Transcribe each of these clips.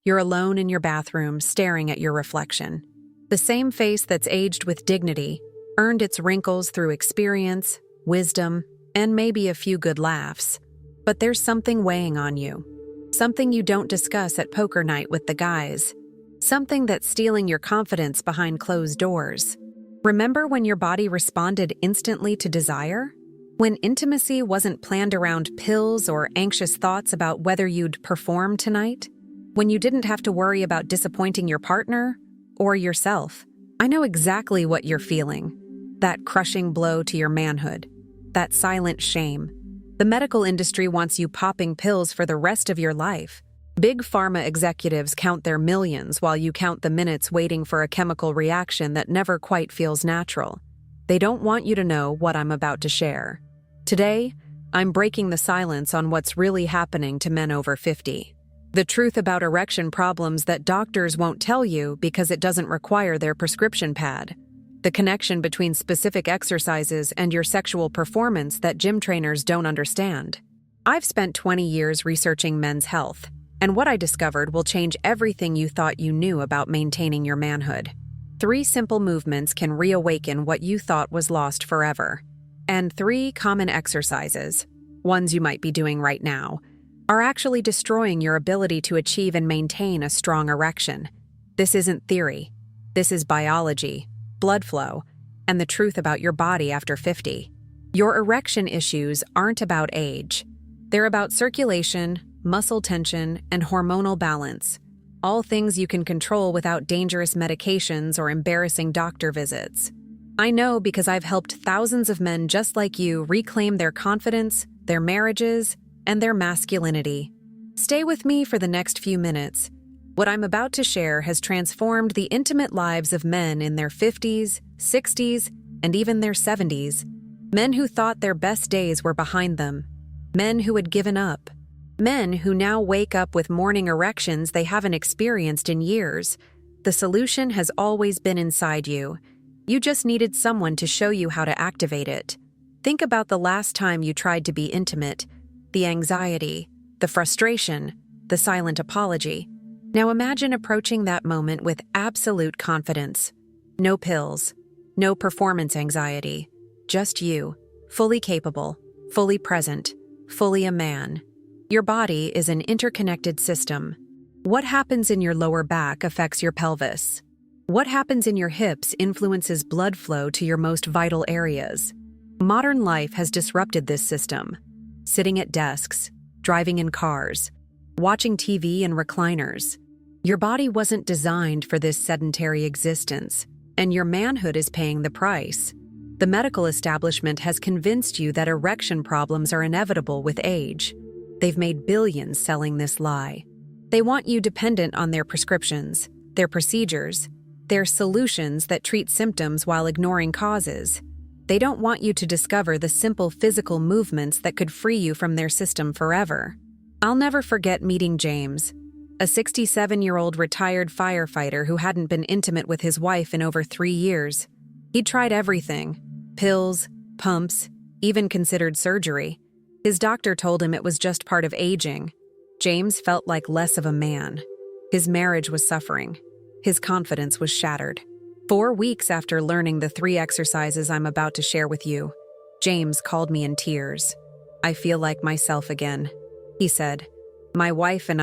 You're alone in your bathroom, staring at your reflection. The same face that's aged with dignity, earned its wrinkles through experience, wisdom, and maybe a few good laughs. But there's something weighing on you. Something you don't discuss at poker night with the guys. Something that's stealing your confidence behind closed doors. Remember when your body responded instantly to desire? When intimacy wasn't planned around pills or anxious thoughts about whether you'd perform tonight? When you didn't have to worry about disappointing your partner or yourself? I know exactly what you're feeling. That crushing blow to your manhood. That silent shame. The medical industry wants you popping pills for the rest of your life. Big pharma executives count their millions while you count the minutes waiting for a chemical reaction that never quite feels natural. They don't want you to know what I'm about to share. Today, I'm breaking the silence on what's really happening to men over 50. The truth about erection problems that doctors won't tell you because it doesn't require their prescription pad. The connection between specific exercises and your sexual performance that gym trainers don't understand. I've spent 20 years researching men's health, and what I discovered will change everything you thought you knew about maintaining your manhood. 3 simple movements can reawaken what you thought was lost forever. And 3 common exercises, ones you might be doing right now, are actually destroying your ability to achieve and maintain a strong erection. This isn't theory. This is biology, blood flow, and the truth about your body after 50. Your erection issues aren't about age. They're about circulation, muscle tension, and hormonal balance. All things you can control without dangerous medications or embarrassing doctor visits. I know because I've helped thousands of men just like you reclaim their confidence, their marriages, and their masculinity. Stay with me for the next few minutes. What I'm about to share has transformed the intimate lives of men in their 50s, 60s, and even their 70s. Men who thought their best days were behind them. Men who had given up. Men who now wake up with morning erections they haven't experienced in years. The solution has always been inside you. You just needed someone to show you how to activate it. Think about the last time you tried to be intimate. The anxiety, the frustration, the silent apology. Now imagine approaching that moment with absolute confidence. No pills, no performance anxiety, just you, fully capable, fully present, fully a man. Your body is an interconnected system. What happens in your lower back affects your pelvis. What happens in your hips influences blood flow to your most vital areas. Modern life has disrupted this system. Sitting at desks, driving in cars, watching TV in recliners. Your body wasn't designed for this sedentary existence, and your manhood is paying the price. The medical establishment has convinced you that erection problems are inevitable with age. They've made billions selling this lie. They want you dependent on their prescriptions, their procedures, their solutions that treat symptoms while ignoring causes. They don't want you to discover the simple physical movements that could free you from their system forever. I'll never forget meeting James, a 67-year-old retired firefighter who hadn't been intimate with his wife in over 3 years. He'd tried everything: pills, pumps, even considered surgery. His doctor told him it was just part of aging. James felt like less of a man. His marriage was suffering. His confidence was shattered. 4 weeks after learning the 3 exercises I'm about to share with you, James called me in tears. "I feel like myself again," he said. "My wife and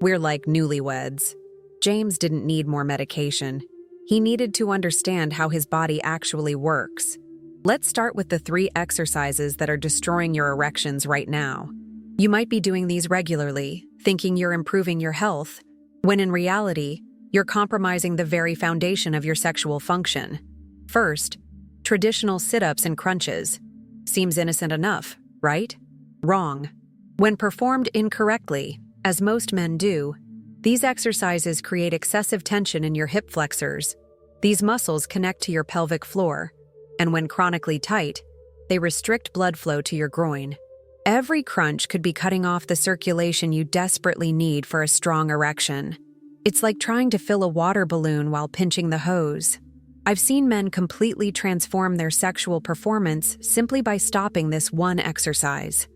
we're like newlyweds." James didn't need more medication. He needed to understand how his body actually works. Let's start with the 3 exercises that are destroying your erections right now. You might be doing these regularly, thinking you're improving your health, when in reality, you're compromising the very foundation of your sexual function. First, traditional sit-ups and crunches. Seems innocent enough, right? Wrong. When performed incorrectly, as most men do, these exercises create excessive tension in your hip flexors. These muscles connect to your pelvic floor, and when chronically tight, they restrict blood flow to your groin. Every crunch could be cutting off the circulation you desperately need for a strong erection. It's like trying to fill a water balloon while pinching the hose. I've seen men completely transform their sexual performance simply by stopping this one exercise.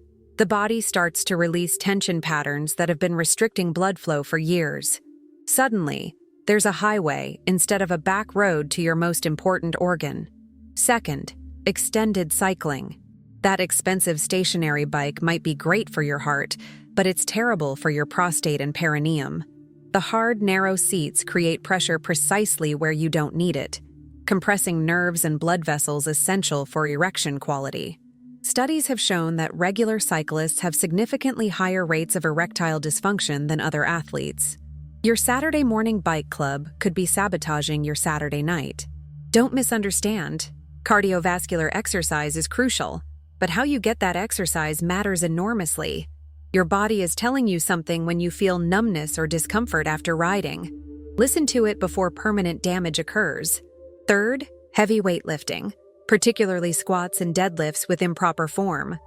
The body starts to release tension patterns that have been restricting blood flow for years. Suddenly, there's a highway instead of a back road to your most important organ. Second, extended cycling. That expensive stationary bike might be great for your heart, but it's terrible for your prostate and perineum. The hard, narrow seats create pressure precisely where you don't need it, compressing nerves and blood vessels essential for erection quality. Studies have shown that regular cyclists have significantly higher rates of erectile dysfunction than other athletes. Your Saturday morning bike club could be sabotaging your Saturday night. Don't misunderstand. Cardiovascular exercise is crucial, but how you get that exercise matters enormously. Your body is telling you something when you feel numbness or discomfort after riding. Listen to it before permanent damage occurs. Third, heavy weightlifting, particularly squats and deadlifts with improper form.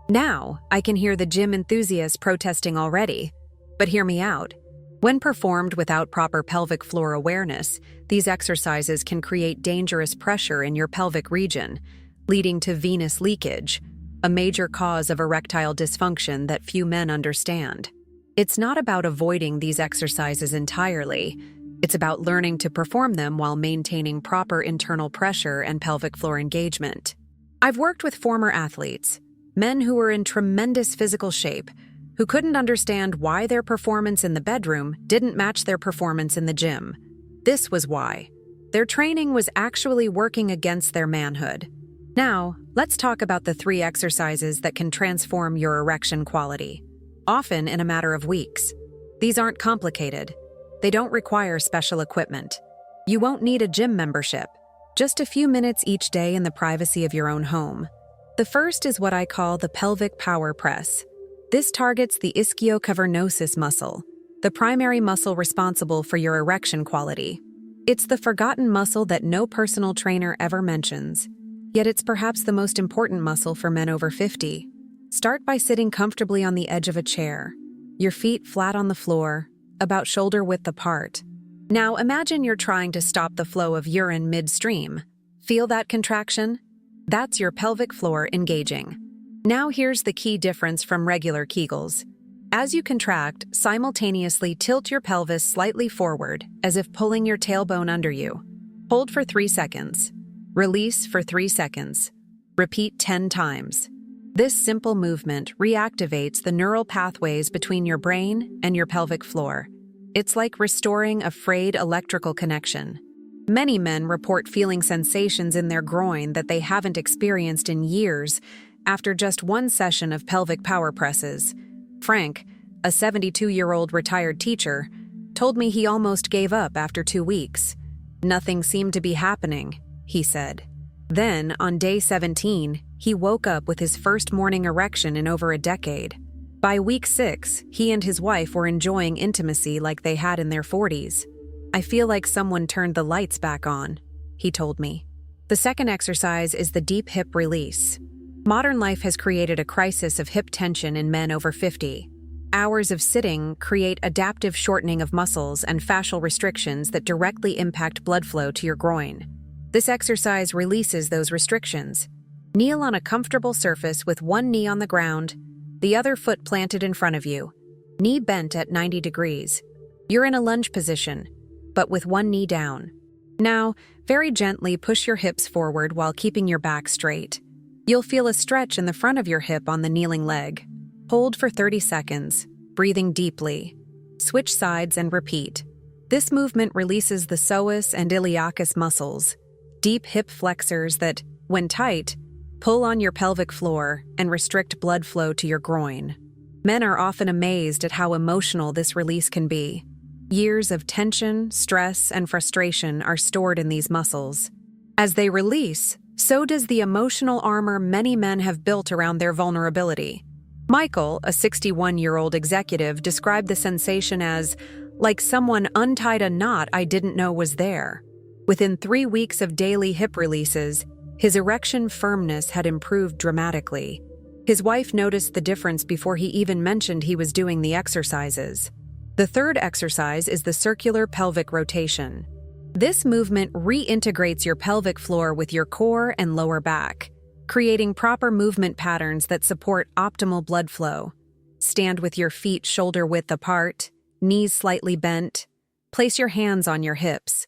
Now, I can hear the gym enthusiasts protesting already. But hear me out. When performed without proper pelvic floor awareness, these exercises can create dangerous pressure in your pelvic region, leading to venous leakage, a major cause of erectile dysfunction that few men understand. It's not about avoiding these exercises entirely. It's about learning to perform them while maintaining proper internal pressure and pelvic floor engagement. I've worked with former athletes, men who were in tremendous physical shape, who couldn't understand why their performance in the bedroom didn't match their performance in the gym. This was why. Their training was actually working against their manhood. Now, let's talk about the 3 exercises that can transform your erection quality, often in a matter of weeks. These aren't complicated. They don't require special equipment. You won't need a gym membership, just a few minutes each day in the privacy of your own home. The first is what I call the pelvic power press. This targets the ischiocavernosus muscle, the primary muscle responsible for your erection quality. It's the forgotten muscle that no personal trainer ever mentions. Yet it's perhaps the most important muscle for men over 50. Start by sitting comfortably on the edge of a chair, your feet flat on the floor, about shoulder width apart. Now imagine you're trying to stop the flow of urine midstream. Feel that contraction? That's your pelvic floor engaging. Now here's the key difference from regular Kegels. As you contract, simultaneously tilt your pelvis slightly forward, as if pulling your tailbone under you. Hold for 3 seconds. Release for 3 seconds. Repeat 10 times. This simple movement reactivates the neural pathways between your brain and your pelvic floor. It's like restoring a frayed electrical connection. Many men report feeling sensations in their groin that they haven't experienced in years after just one session of pelvic power presses. Frank, a 72-year-old retired teacher, told me he almost gave up after 2 weeks. Nothing seemed to be happening, he said. Then, on day 17, he woke up with his first morning erection in over a decade. By week 6, he and his wife were enjoying intimacy like they had in their 40s. I feel like someone turned the lights back on, he told me. The second exercise is the deep hip release. Modern life has created a crisis of hip tension in men over 50. Hours of sitting create adaptive shortening of muscles and fascial restrictions that directly impact blood flow to your groin. This exercise releases those restrictions. Kneel on a comfortable surface with one knee on the ground, the other foot planted in front of you, knee bent at 90 degrees. You're in a lunge position, but with one knee down. Now, very gently push your hips forward while keeping your back straight. You'll feel a stretch in the front of your hip on the kneeling leg. Hold for 30 seconds, breathing deeply. Switch sides and repeat. This movement releases the psoas and iliacus muscles, deep hip flexors that, when tight, pull on your pelvic floor and restrict blood flow to your groin. Men are often amazed at how emotional this release can be. Years of tension, stress, and frustration are stored in these muscles. As they release, so does the emotional armor many men have built around their vulnerability. Michael, a 61-year-old executive, described the sensation as, like someone untied a knot I didn't know was there. Within 3 weeks of daily hip releases, his erection firmness had improved dramatically. His wife noticed the difference before he even mentioned he was doing the exercises. The third exercise is the circular pelvic rotation. This movement reintegrates your pelvic floor with your core and lower back. creating proper movement patterns that support optimal blood flow. Stand with your feet shoulder-width apart, knees slightly bent. Place your hands on your hips.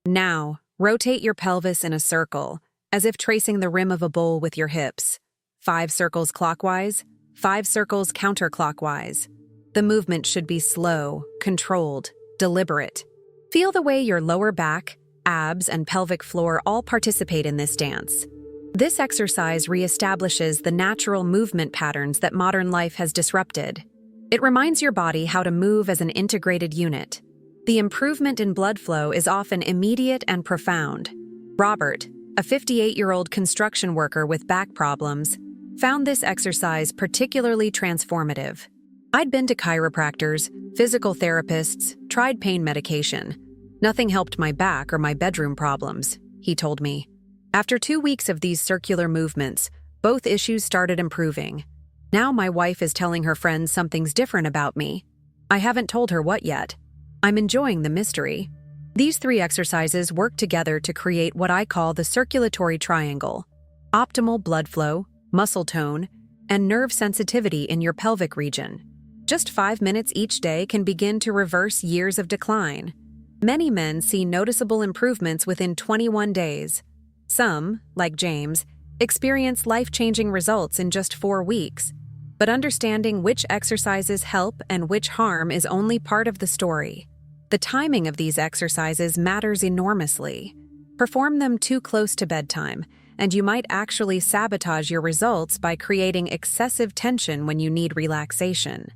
Now, rotate your pelvis in a circle, as if tracing the rim of a bowl with your hips. 5 circles clockwise, 5 circles counterclockwise. The movement should be slow, controlled, deliberate. Feel the way your lower back, abs, and pelvic floor all participate in this dance. This exercise reestablishes the natural movement patterns that modern life has disrupted. It reminds your body how to move as an integrated unit. The improvement in blood flow is often immediate and profound. Robert, a 58-year-old construction worker with back problems, found this exercise particularly transformative. I'd been to chiropractors, physical therapists, tried pain medication. Nothing helped my back or my bedroom problems, he told me. After 2 weeks of these circular movements, both issues started improving. Now my wife is telling her friends something's different about me. I haven't told her what yet. I'm enjoying the mystery. These 3 exercises work together to create what I call the circulatory triangle: optimal blood flow, muscle tone, and nerve sensitivity in your pelvic region. Just 5 minutes each day can begin to reverse years of decline. Many men see noticeable improvements within 21 days. Some, like James, experience life-changing results in just 4 weeks. But understanding which exercises help and which harm is only part of the story. The timing of these exercises matters enormously. Perform them too close to bedtime, and you might actually sabotage your results by creating excessive tension when you need relaxation.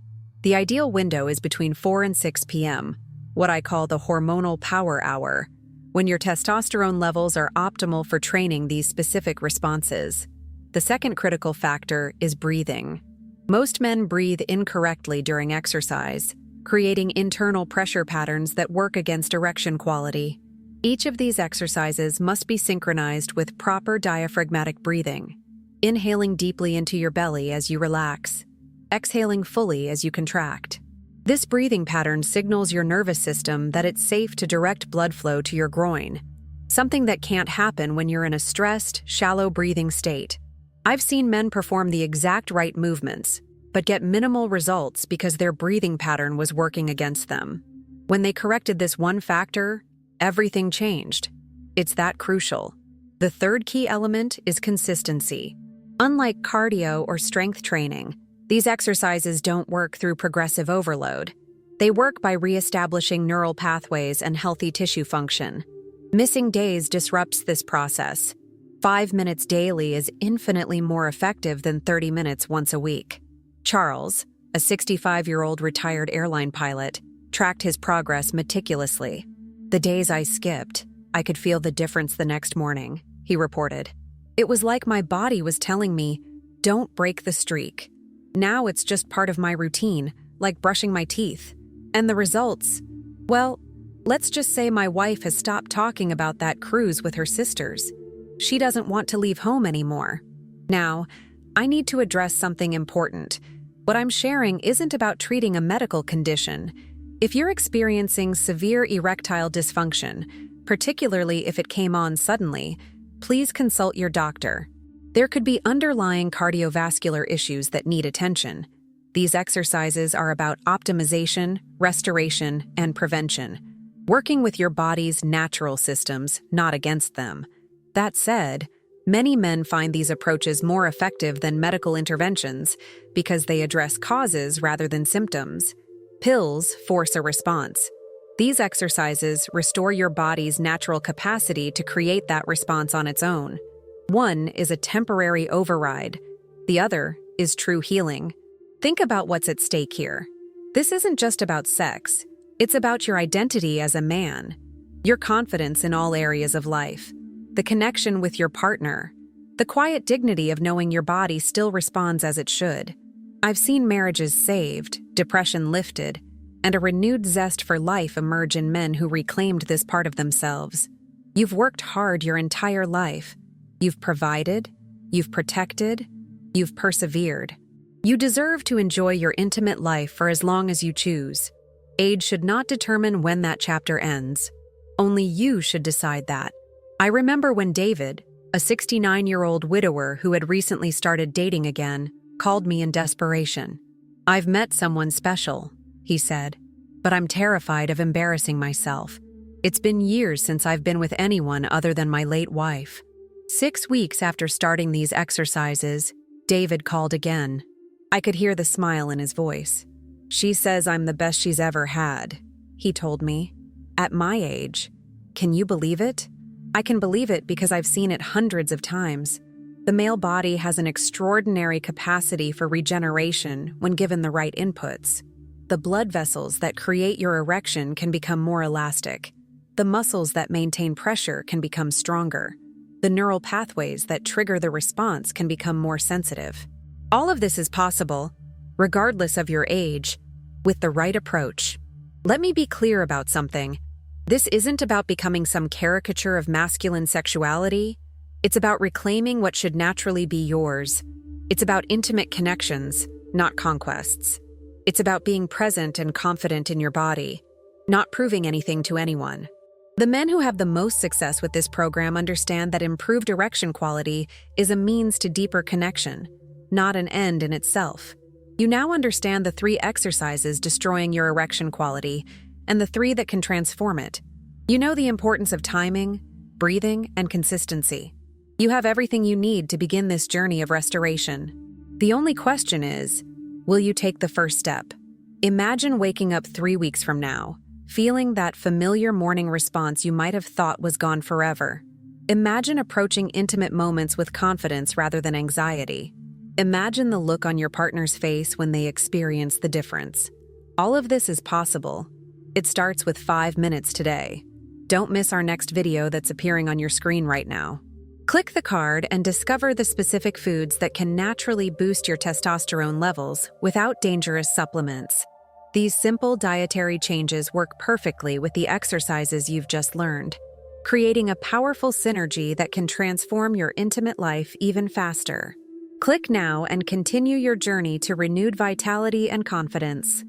The ideal window is between 4 and 6 p.m., what I call the hormonal power hour, when your testosterone levels are optimal for training these specific responses. The second critical factor is breathing. Most men breathe incorrectly during exercise, creating internal pressure patterns that work against erection quality. Each of these exercises must be synchronized with proper diaphragmatic breathing, inhaling deeply into your belly as you relax, exhaling fully as you contract. This breathing pattern signals your nervous system that it's safe to direct blood flow to your groin, something that can't happen when you're in a stressed, shallow breathing state. I've seen men perform the exact right movements, but get minimal results because their breathing pattern was working against them. When they corrected this one factor, everything changed. It's that crucial. The third key element is consistency. Unlike cardio or strength training, these exercises don't work through progressive overload. They work by reestablishing neural pathways and healthy tissue function. Missing days disrupts this process. 5 minutes daily is infinitely more effective than 30 minutes once a week. Charles, a 65-year-old retired airline pilot, tracked his progress meticulously. The days I skipped, I could feel the difference the next morning, he reported. It was like my body was telling me, don't break the streak. Now it's just part of my routine, like brushing my teeth. And the results? Well, let's just say my wife has stopped talking about that cruise with her sisters. She doesn't want to leave home anymore. Now, I need to address something important. What I'm sharing isn't about treating a medical condition. If you're experiencing severe erectile dysfunction, particularly if it came on suddenly, please consult your doctor. There could be underlying cardiovascular issues that need attention. These exercises are about optimization, restoration, and prevention, working with your body's natural systems, not against them. That said, many men find these approaches more effective than medical interventions because they address causes rather than symptoms. Pills force a response. These exercises restore your body's natural capacity to create that response on its own. One is a temporary override. The other is true healing. Think about what's at stake here. This isn't just about sex. It's about your identity as a man, your confidence in all areas of life, the connection with your partner, the quiet dignity of knowing your body still responds as it should. I've seen marriages saved, depression lifted, and a renewed zest for life emerge in men who reclaimed this part of themselves. You've worked hard your entire life. You've provided, you've protected, you've persevered. You deserve to enjoy your intimate life for as long as you choose. Age should not determine when that chapter ends. Only you should decide that. I remember when David, A 69-year-old widower who had recently started dating again called me in desperation. "I've met someone special," he said, "but I'm terrified of embarrassing myself. It's been years since I've been with anyone other than my late wife." 6 weeks after starting these exercises, David called again. I could hear the smile in his voice. "She says I'm the best she's ever had," he told me. At my age. Can you believe it? I can believe it because I've seen it hundreds of times. The male body has an extraordinary capacity for regeneration when given the right inputs. The blood vessels that create your erection can become more elastic. The muscles that maintain pressure can become stronger. The neural pathways that trigger the response can become more sensitive. All of this is possible, regardless of your age, with the right approach. Let me be clear about something. This isn't about becoming some caricature of masculine sexuality. It's about reclaiming what should naturally be yours. It's about intimate connections, not conquests. It's about being present and confident in your body, not proving anything to anyone. The men who have the most success with this program understand that improved erection quality is a means to deeper connection, not an end in itself. You now understand the 3 exercises destroying your erection quality and the 3 that can transform it. You know the importance of timing, breathing, and consistency. You have everything you need to begin this journey of restoration. The only question is, will you take the first step? Imagine waking up 3 weeks from now, feeling that familiar morning response you might have thought was gone forever. Imagine approaching intimate moments with confidence rather than anxiety. Imagine the look on your partner's face when they experience the difference. All of this is possible. It starts with 5 minutes today. Don't miss our next video that's appearing on your screen right now. Click the card and discover the specific foods that can naturally boost your testosterone levels without dangerous supplements. These simple dietary changes work perfectly with the exercises you've just learned, creating a powerful synergy that can transform your intimate life even faster. Click now and continue your journey to renewed vitality and confidence.